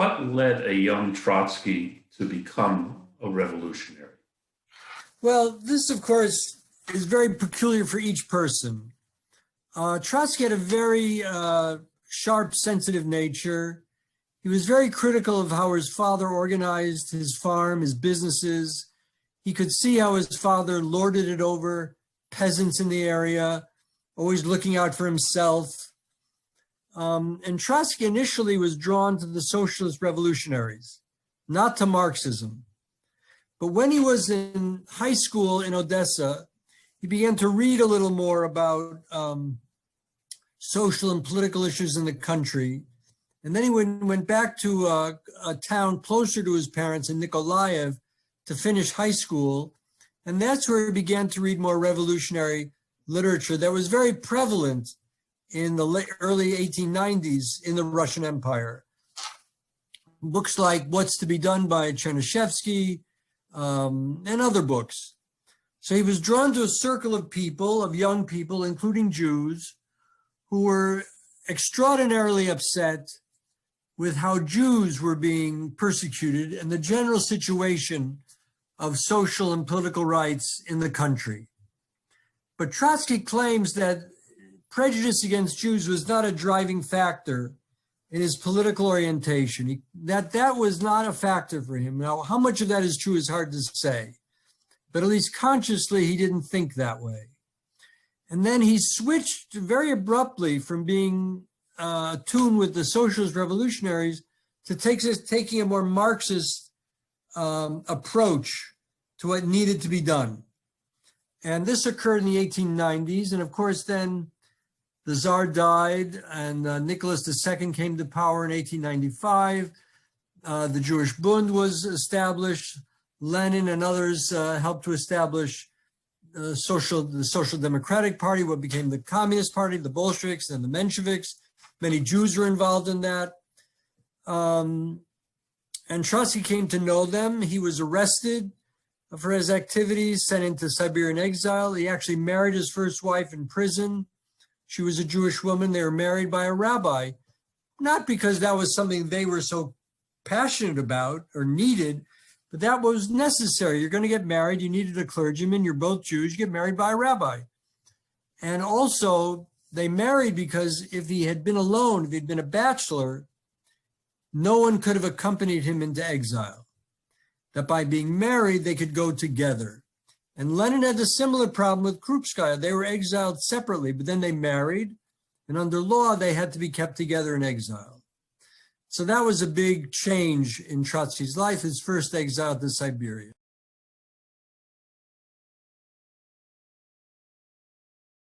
What led a young Trotsky to become a revolutionary? Well, this, of course, is very peculiar for each person. Trotsky had a very sharp, sensitive nature. He was very critical of how his father organized his farm, his businesses. He could see how his father lorded it over peasants in the area, always looking out for himself. And Trotsky initially was drawn to the socialist revolutionaries, not to Marxism. But when he was in high school in Odessa, he began to read a little more about social and political issues in the country. And then he went back to a town closer to his parents in Nikolaev to finish high school. And that's where he began to read more revolutionary literature that was very prevalent in the early 1890s in the Russian Empire. Books like What's to be Done by Chernyshevsky and other books. So he was drawn to a circle of people, of young people, including Jews, who were extraordinarily upset with how Jews were being persecuted and the general situation of social and political rights in the country. But Trotsky claims that prejudice against Jews was not a driving factor in his political orientation, that was not a factor for him. Now, how much of that is true is hard to say, but at least consciously, he didn't think that way. And then he switched very abruptly from being attuned with the socialist revolutionaries to taking a more Marxist approach to what needed to be done. And this occurred in the 1890s. And of course, then the Tsar died and Nicholas II came to power in 1895. The Jewish Bund was established. Lenin and others helped to establish the Social Democratic Party, what became the Communist Party, the Bolsheviks and the Mensheviks. Many Jews were involved in that. And Trotsky came to know them. He was arrested for his activities, sent into Siberian exile. He actually married his first wife in prison. She was a Jewish woman. They were married by a rabbi, not because that was something they were so passionate about or needed, but that was necessary. You're going to get married. You needed a clergyman. You're both Jews. You get married by a rabbi. And also, they married because if he had been alone, if he'd been a bachelor, no one could have accompanied him into exile. That by being married, they could go together. And Lenin had a similar problem with Krupskaya. They were exiled separately, but then they married. And under law, they had to be kept together in exile. So that was a big change in Trotsky's life, his first exile to Siberia.